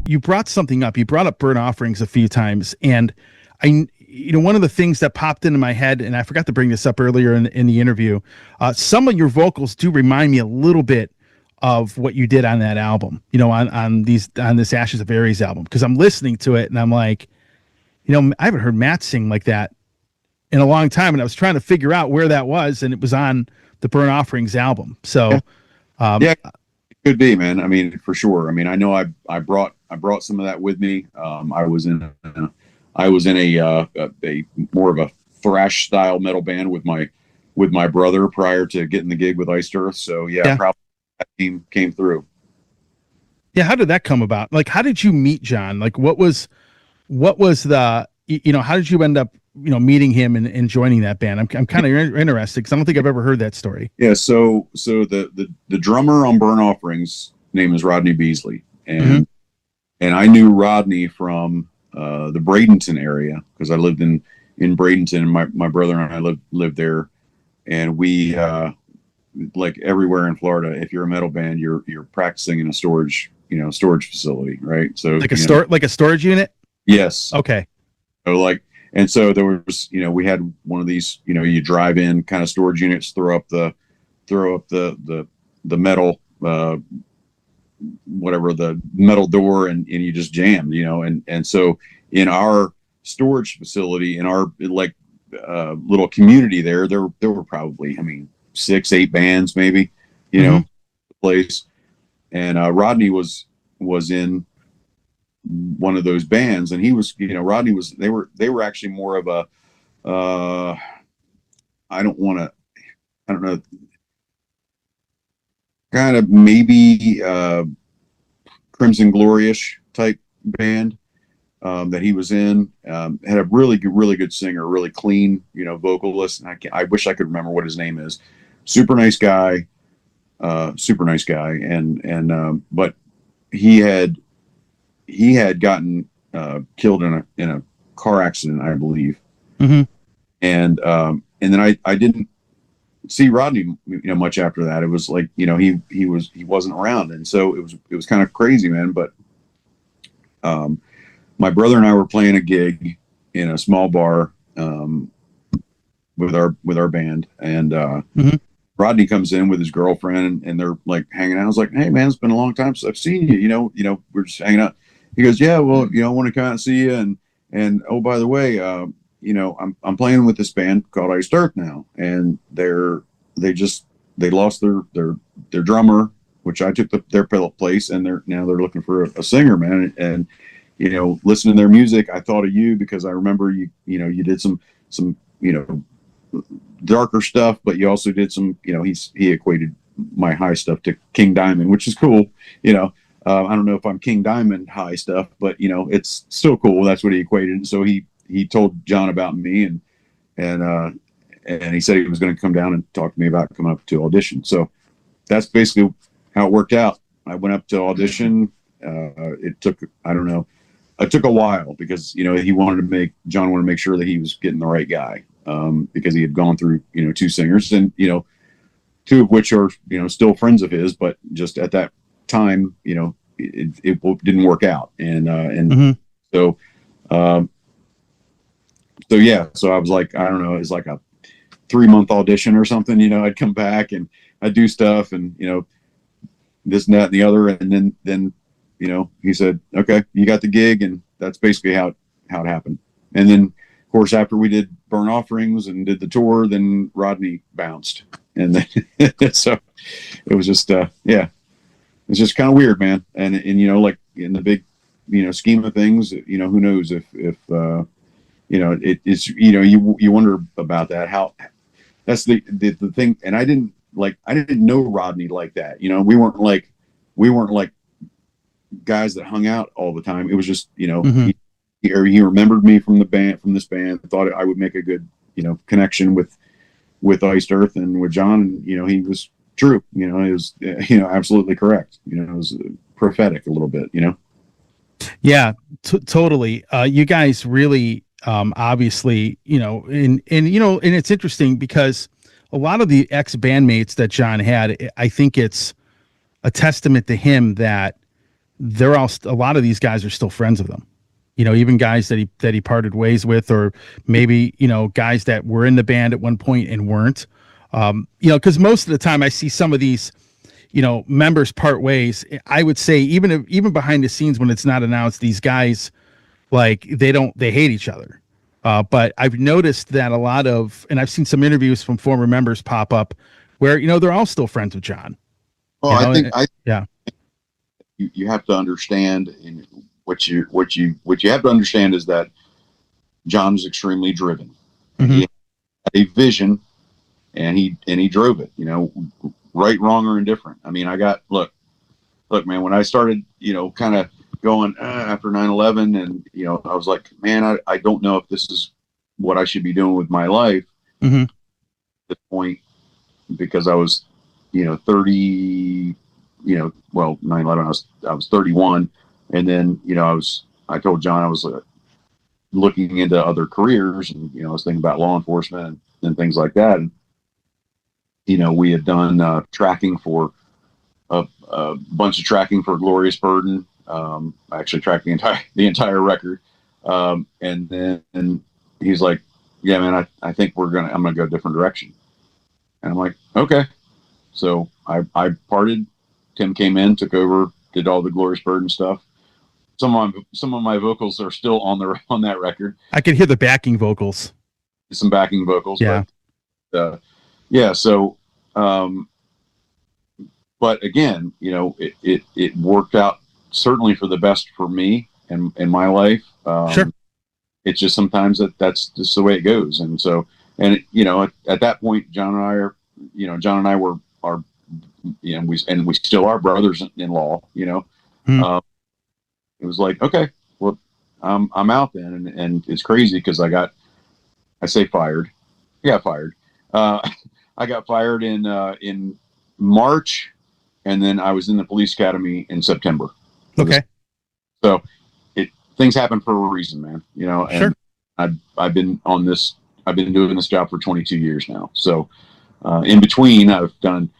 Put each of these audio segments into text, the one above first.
you brought something up. You brought up burnt offerings a few times, and one of the things that popped into my head, and I forgot to bring this up earlier in the interview. Some of your vocals do remind me a little bit of what you did on that album. On this Ashes of Aries album, because I'm listening to it and I'm like, I haven't heard Matt sing like that in a long time, and I was trying to figure out where that was, and it was on the Burnt Offerings album. So, yeah, it could be, man. I mean, for sure. I mean, I know I brought some of that with me. I was in a more of a thrash style metal band with my brother prior to getting the gig with Iced Earth. So yeah. Probably that came through. Yeah, how did that come about? Like, how did you meet Jon? Like, what was the how did you end up meeting him and joining that band? I'm kind of interested because I don't think I've ever heard that story. Yeah, so the drummer on Burnt Offerings name is Rodney Beasley, and I knew Rodney from the Bradenton area because I lived in Bradenton, and my brother and I lived there, and we like everywhere in Florida, if you're a metal band, you're practicing in a storage facility, right? So like a storage unit. Yes. Okay. So and so there was, we had one of these, you drive in kind of storage units, throw up the metal, whatever, the metal door, and you just jammed, and so in our storage facility, in our little community there were probably, 6-8 bands maybe, the place. And Rodney was in one of those bands, and he was, Rodney was, they were actually more of a, I don't know, kind of maybe Crimson Glory-ish type band that he was in. Had a really good singer, really clean, vocalist. And I wish I could remember what his name is. Super nice guy. And but he had gotten killed in a car accident, I believe. Mm-hmm. And then I didn't see Rodney much after that. It was like, he wasn't around, and so it was kind of crazy, man. But my brother and I were playing a gig in a small bar with our band, and Rodney comes in with his girlfriend, and they're like hanging out. I was like, "Hey, man, it's been a long time since I've seen you. We're just hanging out." He goes, "Yeah, well, I want to come out and see you, and oh, by the way, I'm playing with this band called Iced Earth now, and they lost their drummer, which I took their place, and they're looking for a singer, man, and listening to their music, I thought of you because I remember you did some darker stuff, but you also did some, he equated my high stuff to King Diamond, which is cool. I don't know if I'm King Diamond high stuff, but it's still cool. That's what he equated. So he told Jon about me, and he said he was going to come down and talk to me about coming up to audition. So that's basically how it worked out. I went up to audition. It took a while because Jon wanted to make sure that he was getting the right guy, because he had gone through 2 singers, and 2 of which are still friends of his, but just at that time it didn't work out, and so yeah, so I was like, I don't know, it's like a 3-month audition or something. I'd come back and I'd do stuff, and this and that and the other, and then he said, "Okay, you got the gig," and that's basically how it happened. And then, of course, after we did Burnt Offerings and did the tour, then Rodney bounced, and then so it was just it's just kind of weird, man. And like in the big scheme of things, who knows if it's you wonder about that, how that's the thing. And I didn't know Rodney like that. We weren't like guys that hung out all the time. It was just he remembered me from this band, thought I would make a good connection with Iced Earth and with Jon, and he was true. He was absolutely correct. It was prophetic a little bit. Yeah, totally. You guys really obviously and it's interesting because a lot of the ex bandmates that Jon had, I think it's a testament to him that they're all a lot of these guys are still friends with him. You know, even guys that he parted ways with, or maybe, you know, guys that were in the band at one point and weren't. You know, because most of the time I see some of these, you know, members part ways. I would say even behind the scenes when it's not announced, these guys, like, they hate each other. But I've noticed that a lot of, and I've seen some interviews from former members pop up where, you know, they're all still friends with Jon. Well, You know, I think yeah. you have to understand, and what you have to understand is that Jon is extremely driven. Mm-hmm. He had a vision, and he drove it. You know, right, wrong, or indifferent. I mean, look, man. When I started, you know, kind of going after 9/11, and you know, I was like, man, I don't know if this is what I should be doing with my life. Mm-hmm. At this point, because I was, you know, 30. You know, well, 9/11, I was 31, and then, you know, I told Jon I was looking into other careers, and you know, I was thinking about law enforcement and things like that. And you know, we had done tracking for a bunch of tracking for Glorious Burden. I actually tracked the entire record, and then he's like, "Yeah, man, I think I'm gonna go a different direction." And I'm like, "Okay." So I parted. Tim came in, took over, did all the Glorious Burden stuff. Some of my vocals are still on that record. I could hear the backing vocals. Some backing vocals, yeah. But yeah. So, but again, you know, it worked out certainly for the best for me and in my life. Sure. It's just sometimes that's just the way it goes, and so, and you know, at that point, Jon and I were you know, we still are brothers-in-law, you know. It was like, okay, well, I'm out then, and it's crazy because I got fired. I got fired in March, and then I was in the police academy in September. Okay. So things happen for a reason, man. You know, and sure. I've been doing this job for 22 years now. So in between, I've done.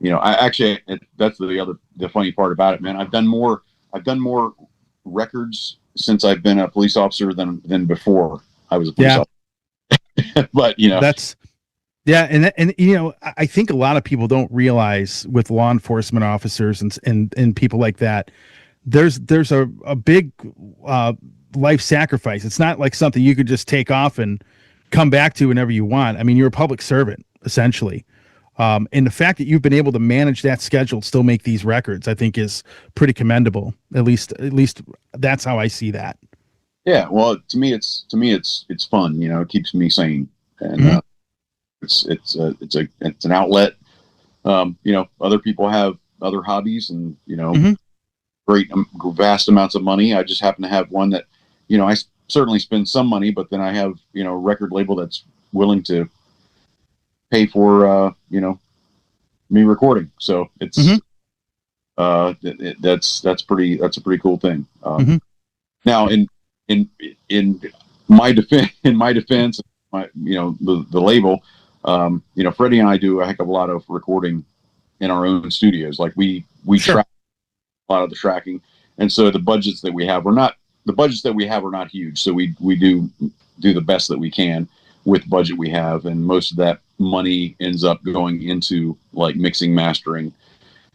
You know, that's the funny part about it, man. I've done more records since I've been a police officer than before I was a police officer. But you know, and you know, I think a lot of people don't realize with law enforcement officers and people like that, there's a big life sacrifice. It's not like something you could just take off and come back to whenever you want. I mean, you're a public servant essentially. And the fact that you've been able to manage that schedule, still make these records, I think is pretty commendable. At least that's how I see that. Yeah. Well, to me, it's fun. You know, it keeps me sane, and it's an outlet. You know, other people have other hobbies, and you know, great vast amounts of money. I just happen to have one that, you know, I certainly spend some money, but then I have, you know, a record label that's willing to pay for you know, me recording. So it's that's a pretty cool thing. Now in my defense, you know, the label, you know, Freddie and I do a heck of a lot of recording in our own studios. Like we track a lot of the tracking, and so the budgets that we have are not huge. So we do the best that we can with the budget we have, and most of that money ends up going into like mixing, mastering,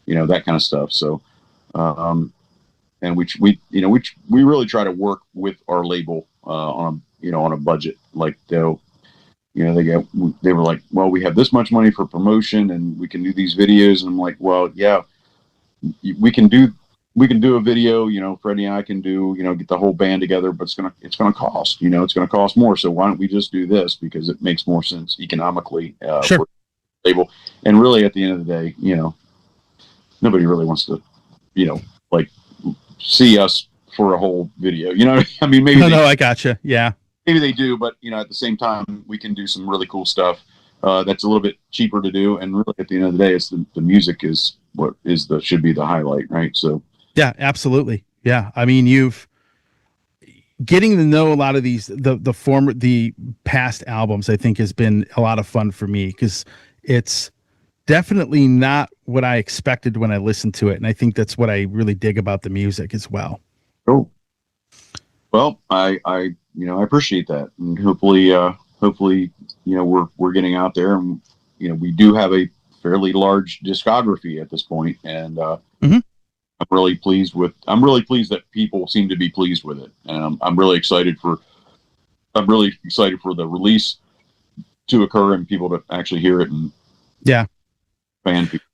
you know, that kind of stuff. So, and we really try to work with our label on a budget. Like they were like, well, we have this much money for promotion, and we can do these videos, and I'm like, well, yeah, we can do a video, you know, Freddie and I can do, you know, get the whole band together, but it's gonna cost, you know, it's gonna cost more. So why don't we just do this, because it makes more sense economically for the label. And really, at the end of the day, you know, nobody really wants to, you know, like see us for a whole video. You know, I mean, maybe I gotcha. Yeah, maybe they do, but you know, at the same time, we can do some really cool stuff that's a little bit cheaper to do. And really, at the end of the day, it's the music is what should be the highlight, right? So. Yeah, absolutely. Yeah. I mean, getting to know a lot of the past albums, I think has been a lot of fun for me, because it's definitely not what I expected when I listened to it. And I think that's what I really dig about the music as well. Cool. Well, I appreciate that, and hopefully, we're getting out there, and we do have a fairly large discography at this point, and Mhm. I'm really pleased that people seem to be pleased with it, and I'm really excited for the release to occur and people to actually hear it and Yeah. fan people.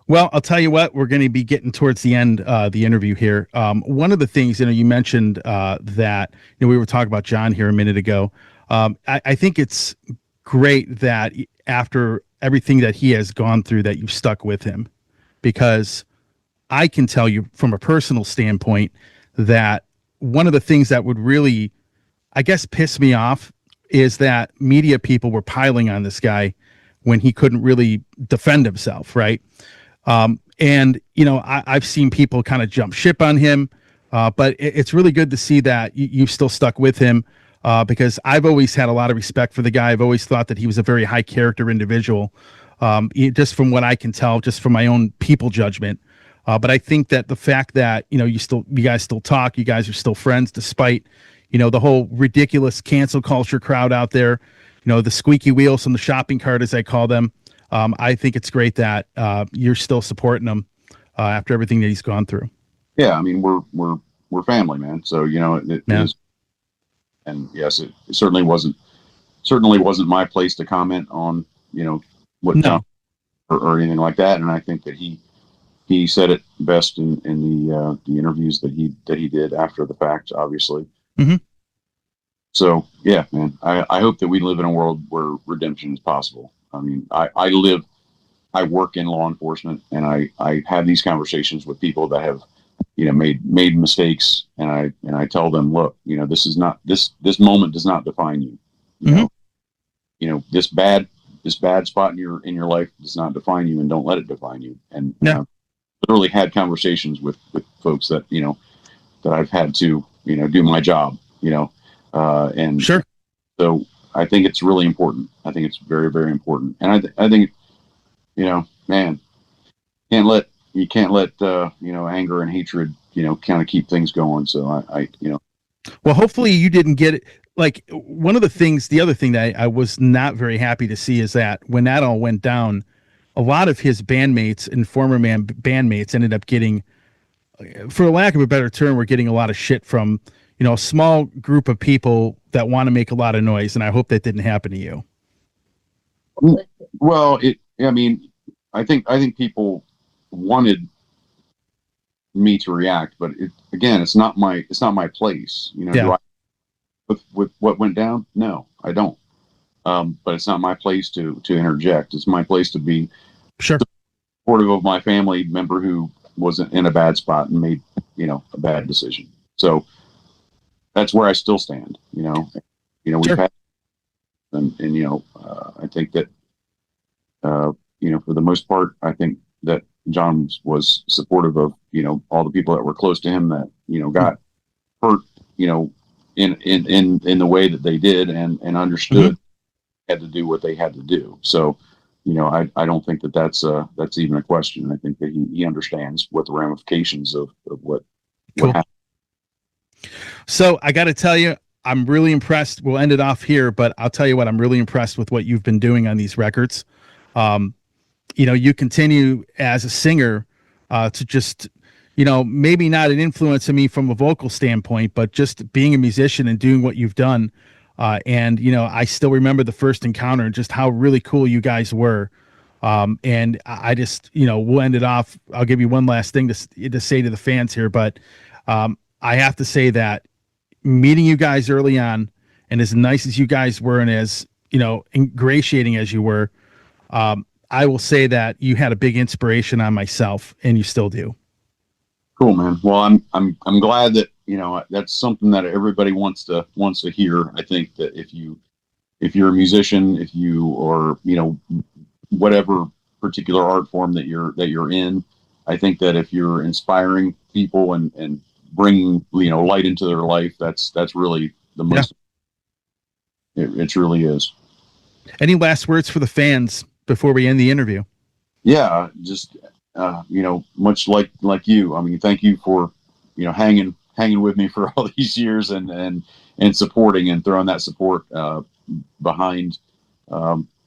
Well, I'll tell you what, we're going to be getting towards the end the interview here. One of the things, you mentioned that we were talking about Jon here a minute ago. I think it's great that after everything that he has gone through, that you've stuck with him, because I can tell you from a personal standpoint that one of the things that would really, I guess, piss me off is that media people were piling on this guy when he couldn't really defend himself, right? And I've seen people kind of jump ship on him, but it's really good to see that you've still stuck with him, because I've always had a lot of respect for the guy. I've always thought that he was a very high character individual, just from what I can tell, just from my own people judgment. But I think that the fact that you guys still talk, you guys are still friends, despite the whole ridiculous cancel culture crowd out there, the squeaky wheels on the shopping cart, as I call them. I think it's great that you're still supporting him after everything that he's gone through. Yeah, I mean, we're family, man. So it is, and yes, it certainly wasn't my place to comment on what No. or anything like that. And I think that he said it best in the interviews that he did after the fact, obviously. Mm-hmm. So yeah, man, I hope that we live in a world where redemption is possible. I mean, I work in law enforcement, and I have these conversations with people that have, made mistakes, and I tell them, look, this is not, this moment does not define you. This bad spot in your life does not define you, and don't let it define you. And I've literally had conversations with folks that that I've had to do my job, and Sure. So I think it's really important. I think it's very, very important. And I think, man, you can't let anger and hatred, kind of keep things going. So Well, hopefully you didn't get it. Like, the other thing that I was not very happy to see is that when that all went down, a lot of his bandmates and former bandmates ended up getting, for lack of a better term, we're getting a lot of shit from, a small group of people that want to make a lot of noise. And I hope that didn't happen to you. Well, I think people wanted me to react, but it's not my place. Do I, with what went down? No, I don't. But it's not my place to interject. It's my place to be supportive of my family member who wasn't in a bad spot and made, a bad decision. So that's where I still stand, we've had, and I think that, for the most part, I think that Jon was supportive of, all the people that were close to him that, got hurt, in the way that they did, and understood had to do what they had to do. So, I don't think that that's even a question. I think that he understands what the ramifications of what happened. So I got to tell you, I'm really impressed. We'll end it off here, but I'll tell you what, I'm really impressed with what you've been doing on these records. You continue as a singer to just, maybe not an influence on me from a vocal standpoint, but just being a musician and doing what you've done. And I still remember the first encounter and just how really cool you guys were. And I just, we'll end it off. I'll give you one last thing to say to the fans here, but I have to say that meeting you guys early on, and as nice as you guys were, and as ingratiating as you were, I will say that you had a big inspiration on myself, and you still do. Cool, man. Well, I'm glad that that's something that everybody wants to hear. I think that if you're a musician, if you or whatever particular art form that you're in, I think that if you're inspiring people and bringing light into their life, that's really the most. It truly is. Any last words for the fans before we end the interview. Yeah, just much like you. I mean, thank you for hanging with me for all these years and supporting and throwing that support behind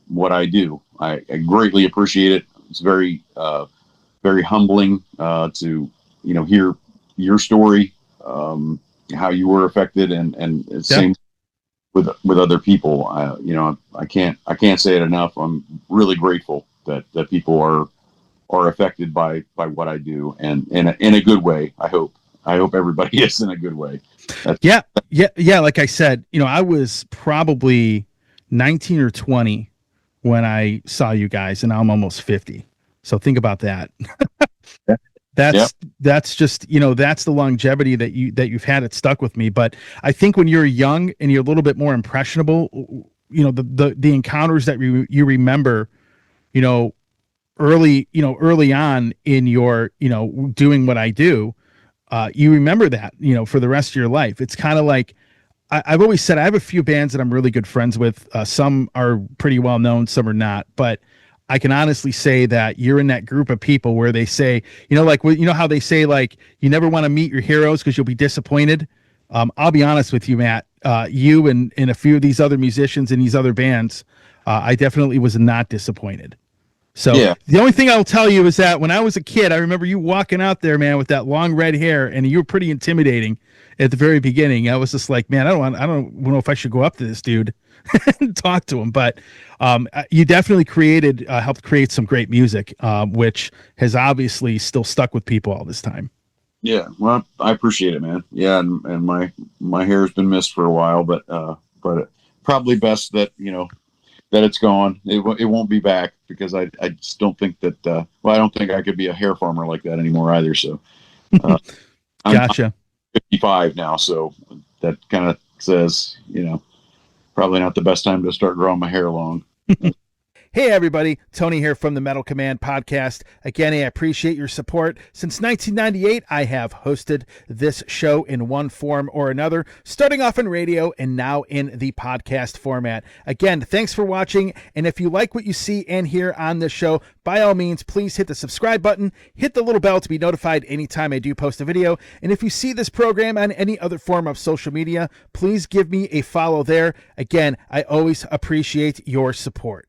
what I do. I greatly appreciate it. It's very very humbling to hear your story, how you were affected, and same with other people. I can't say it enough. I'm really grateful that people are affected by what I do, and in a good way. I hope everybody is in a good way. Yeah. Like I said, I was probably 19 or 20 when I saw you guys, and I'm almost 50. So think about that. That's just, that's the longevity that you've had. It stuck with me. But I think when you're young and you're a little bit more impressionable, the encounters that you remember, early on in your, doing what I do, you remember that, for the rest of your life. It's kind of like, I've always said, I have a few bands that I'm really good friends with. Some are pretty well known, some are not, but I can honestly say that you're in that group of people where they say, how they say, like, you never want to meet your heroes because you'll be disappointed. I'll be honest with you, Matt, you and a few of these other musicians in these other bands, I definitely was not disappointed. So The only thing I'll tell you is that when I was a kid, I remember you walking out there, man, with that long red hair, and you were pretty intimidating at the very beginning. I was just like, man, I don't know if I should go up to this dude and talk to him. But you definitely helped create some great music, which has obviously still stuck with people all this time. Yeah, well, I appreciate it, man. Yeah, and my hair's been missed for a while, but probably best that that it's gone. It won't be back, because I just don't think that. I don't think I could be a hair farmer like that anymore either. So, gotcha. I'm 55 now, so that kind of says, probably not the best time to start growing my hair long. Hey everybody, Tony here from the Metal Command podcast. Again, I appreciate your support. Since 1998, I have hosted this show in one form or another, starting off in radio and now in the podcast format. Again, thanks for watching, and if you like what you see and hear on this show, by all means, please hit the subscribe button, hit the little bell to be notified anytime I do post a video, and if you see this program on any other form of social media, please give me a follow there. Again, I always appreciate your support.